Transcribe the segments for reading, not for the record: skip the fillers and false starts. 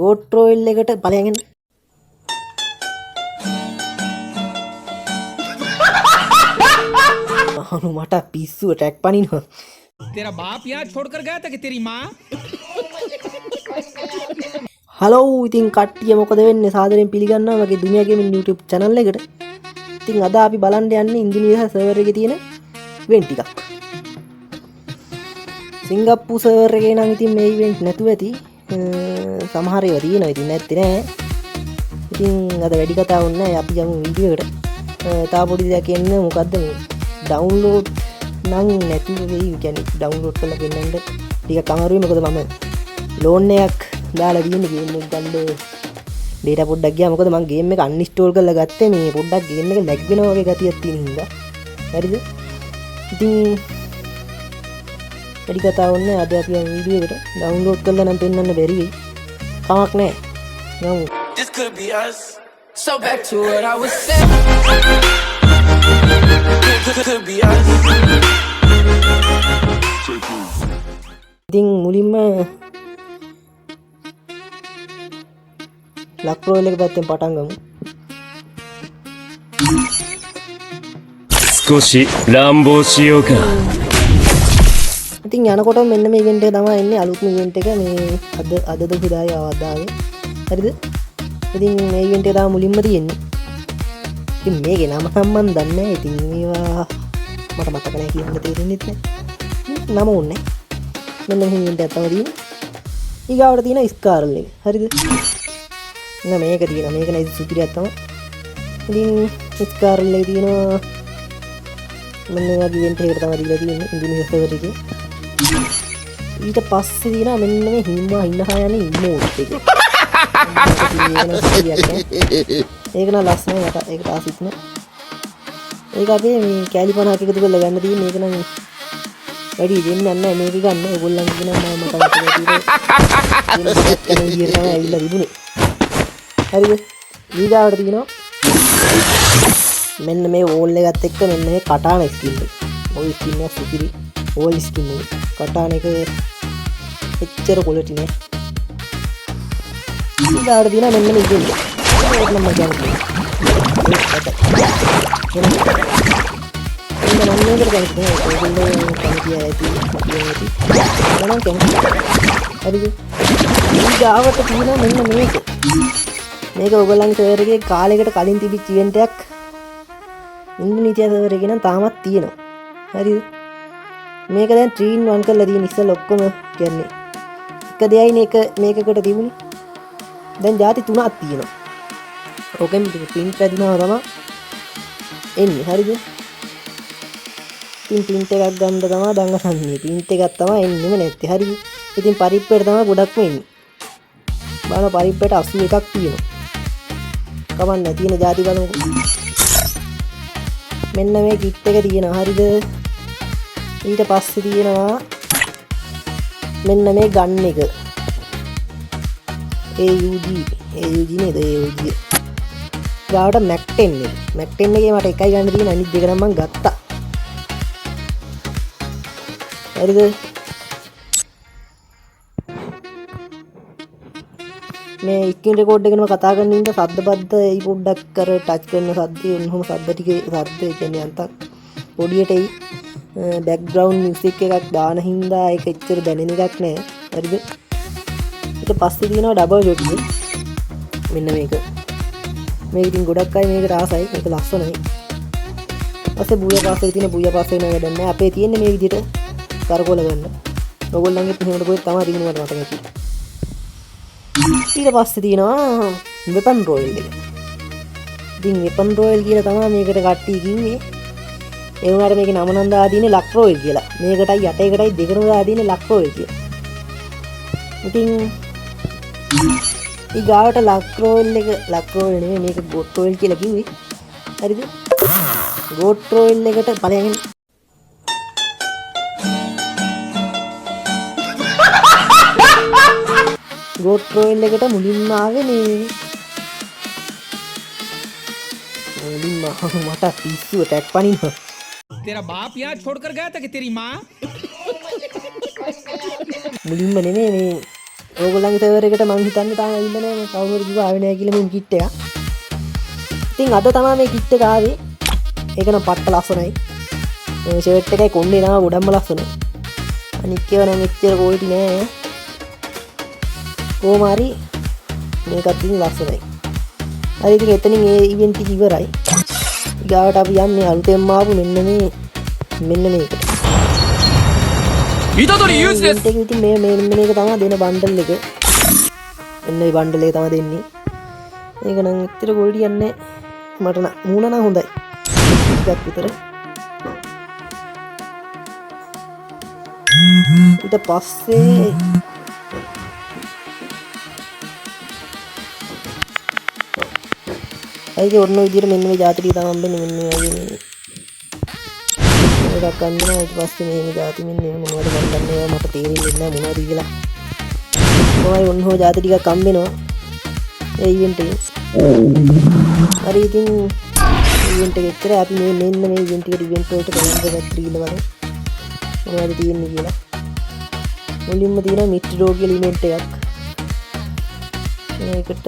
Goat royal එකට ඵලයන් එන්න. අහනු මට පිස්සුව ටැග් පනිනවා. तेरा बाप यहाँ छोड़कर गया था कि तेरी माँ? හලෝ ඉතින් කට්ටිය මොකද වෙන්නේ සාදරයෙන් පිළිගන්නවා මගේ දුනියා ගේමින් YouTube channel එකට. ඉතින් අද අපි බලන්න යන්නේ ඉන්දුනීසියා සර්වර් එකේ තියෙන ඉවෙන්ට් ටිකක්. සිංගප්පූර් සර්වර් එකේ නම් ඉතින් මේ ඉවෙන්ට් නැතුව ඇති. සමහර ඒවා තියෙනවා ඉතින් නැත්තේ නෑ. ඉතින් අද වැඩි කතාවක් නෑ අපි යමු වීඩියෝ එකට. තා පොඩි දෙයක් කියන්න මොකද්ද මේ ඩවුන්ලෝඩ් නම් නැතුව වෙයි කියන්නේ ඩවුන්ලෝඩ් කරලා ගෙන්නන්න ටිකක් අමාරුයි මොකද මම ලෝන් එකක් දාලා තියෙන්නේ ගේම් එක ගන්න ඩේටා පොඩ්ඩක් ගියා මොකද මම ගේම් එක අන්ඉන්ස්ටෝල් කරලා ගත්තේ මේ පොඩ්ඩක් ගේම් එක ලැග් වෙනවා වගේ ගතියක් තියෙන හින්දා හරිද ඉතින් වැඩි කතාවක් නෑ අද අපි යන වීඩියෝ එකට ඩවුන්ලෝඩ් කරලා නම් පෙන්වන්න බැරි වෙයි කමක් නෑ යමු This could be us. So back to what I was saying. Could be us. ඉතින් මුලින්ම ලක් රෝයල් එක පැත්තෙන් පටන් ගමු. 少し乱暴しようか。 ඉතින් යනකොට මෙන්න මේ ඉවෙන්ට් එක තමයි එන්නේ අලුත්ම ඉවෙන්ට් එක මේ අදද පුදායි ආවදාවේ. හරිද? ඉතින් මේ ඉවෙන්ට් එක තමයි මුලින්ම තියෙන්නේ. ඉතින් මේකේ නම නම් මන් දන්නේ නැහැ. ඉතින් මේවා මට මතක නැහැ කියන්න තේරෙන්නේ නැහැ. නම ඕනේ. මෙන්න මේ ඉවෙන්ට් එක තමයි තියෙන්නේ. ඊගාවට තියෙන ස්කාරල් එක. හරිද? නෑ මේක තියෙනවා. මේක නේද සුපිරියක් තමයි. ඉතින් ස්කාරල් එක තියෙනවා. මෙන්න මේ වගේ ඉවෙන්ට් එකකට තමයි දීලා තියෙන්නේ ඉන්දුනීසියා සර්වර් එකේ. ඊට පස්සේ තියෙනවා මෙන්න මේ හිම්මා ඉන්නහා යන ඉමෝට් එක. ඒක නම් ලස්සනයි මට ඒකට ආසිත් නෑ. ඒක අපි මේ කැලි 50ක් එකතු කරලා ගන්න තියෙන මේක නම් වැඩි දෙන්නේ නැහැ මේක ගන්න. ඕගොල්ලන් කියනවා මම මට තමයි ඇවිල්ලා තිබුණේ. හරිද? ඊගාවට තියෙනවා මෙන්න මේ වෝල් එකත් එක්ක මෙන්න මේ කටාන ස්කින් එක. ඔය ස්කින් එක සුපිරි වෝල් ස්කින් එක. කටාන එක එච්චර quality නෑ. ඊගාවට තියෙනවා මෙන්න මේ ඉතින්. ඒක නම් මම කියන්නේ. ඒක නම් නේද කියන්නේ ඒගොල්ලෝ කමිටිය ඇති ඇති. මනම් කියන්නේ. හරිද? ඊගාවට තියෙනවා මෙන්න මේක. මේක ඔයගොල්ලන්ගේ සර්වර් එකේ කාලයකට කලින් තිබිච්ච ඉවෙන්ට් එකක් ඉන්දුනීසියා සර්වර් එකේ නම් තාමත් තියෙනවා. හරිද? මේක දැන් 3-in-1 කරලා තියෙන ඉස්සෙල්ලා ඔක්කොම කියන්නේ එක දෙයයිනේ එක මේකකට තිබුණේ. දැන් ಜಾති 3ක් තියෙනවා. ඕකෙන් print ඇදිනවා තමයි එන්නේ. හරිද? ඉතින් print එකක් ගන්න තමයි දැන් අසන්නේ. print එකක් තමයි එන්නෙම නැත්තේ. හරිද? ඉතින් පරිප්පේට තමයි ගොඩක්ම එන්නේ. බලන්න පරිප්පේට 81ක් තියෙනවා. කමන්න තියෙන ಜಾති බලමුකෝ. මෙන්න මේ කිට් එක තියෙනවා. හරිද? ඊට පස්සේ තියෙනවා මෙන්න මේ ගන් එක. AUG නේද AUG. ගාවට Mac 10 එක. Mac 10 එකේ මට එකයි ගන්න තියෙන අනිත් දෙක නම් මම ගත්තා. හරිද? මේ ස්ක්‍රීන් රෙකෝඩ් එකේම කතා කරන ඉඳ සද්ද බද්ද ඒ පොඩ්ඩක් කර ටච් කරන සද්දේ ඔන්නෝම සද්ද ටිකේ සද්ද කියන්නේ අන්තක් පොඩියට ඒ බෑග්ග්‍රවුන්ඩ් මියුසික් එකක් දාන හින්දා ඒක එච්චර දැනෙන එකක් නෑ. හරිද? ඊට පස්සේ තියෙනවා ඩබල් ෂොට් එක. මෙන්න මේක. මේක ඉතින් ගොඩක් අය මේකට ආසයි. මේක ලස්සනයි. ඊපස්සේ බුයා පාස්සේ තියෙන බුයා පාස්සේ නෑ වැඩක් නෑ. අපේ තියෙන්නේ මේ විදිහට කරකවල ගන්න. ඔයගොල්ලන්ගෙත් එහෙමද කොහෙද තමයි තියෙන්නේ මට මතක නැහැ. ඊට පස්සේ තියෙනවා වෙපන් රෝයල් එක. ඉතින් වෙපන් රෝයල් කියලා තමයි මේකට කට්ටිය කිව්වේ. ඒ වුණාට මේකේ නම නම් දාලා තියෙන්නේ ලක් රෝයල් කියලා. මේකටයි 8එකටයි දෙකම දාලා තියෙන්නේ ලක් රෝයල් කියලා. ඉතින් ඊගාවට ලක් රෝයල් එක ලක් රෝයල් නෙමෙයි මේක ගෝට් රෝයල් කියලා කිව්වේ. හරිද? ගෝට් රෝයල් එකට ඵලයන් ගෝට් රෝයල් එකට මුලින්ම ආවේ මේ මුලින්ම මට පිස්සුව ටැග් පනිනවා. तेरा बाप यहाँ छोड़कर गया था कि तेरी माँ? මුලින්ම නෙමෙයි මේ ඕගොල්ලන්ගේ සර්වර් එකට මං හිතන්නේ තාම ඇවිල්ලා නැහැ මේ කවුරු හරි කිව්වා ආවේ නැහැ කියලා මේ කිට් එක. ඉතින් අද තමයි මේ කිට් එක ආවේ. ඒක නම් පට්ට ලස්සනයි. මේ ෂර්ට් එකයි කොණ්ඩේ නම ගොඩක්ම ලස්සනයි. අනික් ඒවා නම් එච්චර quality නෑ. කොහොම හරි මේකත් ඉතින් ලස්සනයි. හරි ඉතින් එතනින් ඒ ඉවෙන්ට් එක ඉවරයි. ඊගාවට අපි යන්නේ අලුතෙන්ම ආපු මෙන්න මේකට. 虎杖ユージです ඉතින් මේක තමයි දෙන බණ්ඩල් එක. එන්න මේ බණ්ඩල් එක තමයි දෙන්නේ. ඒක නම් ඇත්තට quality යන්නේ මට නම් මූණ නම් හොඳයි. ටිකක් විතර. ඊට පස්සේ අයිගේ ඔන්න විදියට මෙන්න මේ ජාති ටික තමයි හම්බෙන්නේ මෙන්න මේ වගේ එකක් ගන්නවා. ඊට පස්සේ මේ ජාති මෙන්න මේ මොනවද ගන්නන්නේ ඒවා මට තේරෙන්නේ නැහැ මොනවද කියලා. කොහොමයි ඔන්න හො ජාති ටිකක් හම්බෙනවා ඒ ඉවෙන්ට් එකේ. හරි ඉතින් ඉවෙන්ට් එක එක්කර අපි මෙන්න මේ ඉවෙන්ට් එකට ඉවෙන්ට් වලට කලින්ද ගත්‍රීල බලමු මොනවද තියෙන්නේ කියලා. මුලින්ම තියෙනවා මිට්‍රි ඩෝ කියලා ඉවෙන්ට් එකක්. මේකට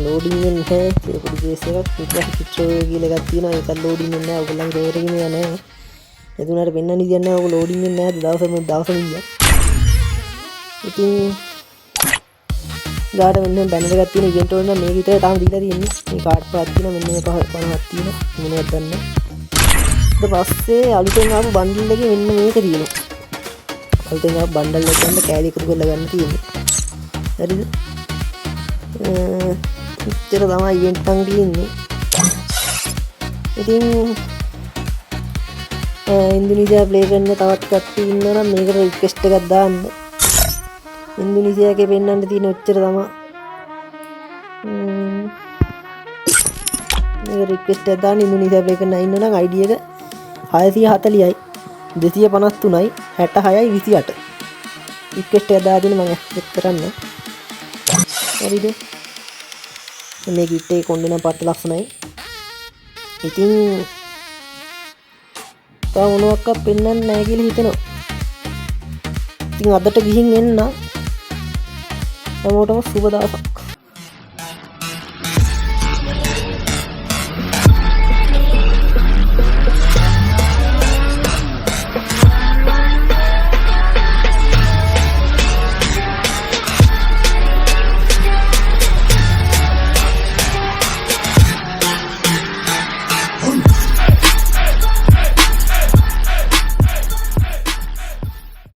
ලෝඩින් වෙන්නේ නැහැ ඒක පොඩි කේස් එකක්. ඊට පස්සේ මිට්‍රි කියලා එකක් තියෙනවා ඒක ලෝඩින් වෙන්නේ නැහැ. ඔයගොල්ලන්ගේ ඩෝර් එකේ නෑ නැහැ. එතුණාට පෙන්වන්න විදියක් නැහැ. ඔයගොල්ලෝ ලෝඩින් වෙන්නේ නැහැ දවසම ගියා. ඉතින් ගාඩ මෙන්න බැනර් එකක් තියෙන ඉවෙන්ට් වල නම් මේක විතරයි තාම දීලා තියෙන්නේ. මේ කාඩ් පහක් තියෙනවා මෙන්න මේ 50ක් තියෙනවා. මොනවද ගන්න. ඊට පස්සේ අලුතෙන් ආපු බන්ඩල් එකේ මෙන්න මේක තියෙනවා. අලුතෙන් ආපු බන්ඩල් එක ගන්න කෑලි එකතු කරලා ගන්න තියෙන්නේ. හරිද? ඉතින් තමයි ඉවෙන්ට් එකක් තියෙන්නේ. ඉතින් ඉන්දුනීසියා ප්ලේ කරන තවත් කට්ටිය ඉන්නවා නම් මේකට රික්වෙස්ට් එකක් දාන්න. ඉන්දුනීසියාගේ පෙන්වන්න තියෙන ඔච්චර තමයි. මේක රික්වෙස්ට් එකක් දාන්න ඉන්දුනීසියා ප්ලේ කරන ඉන්න නම් ID එක 640යි 253යි 66යි 28. රික්වෙස්ට් එකක් දාගෙන මම ඇක්සෙප්ට් කරන්න. හරිද? මේ කිට් එකේ කොණ්ඩේ නම් පට්ට ලස්සනයි. ඉතින් තා මොනවාක්වත් පෙන්වන්නේ නැහැ කියලා හිතෙනවා. ඉතින් අදට ගිහින් එන්න. හැමෝටම සුබ දවසක්.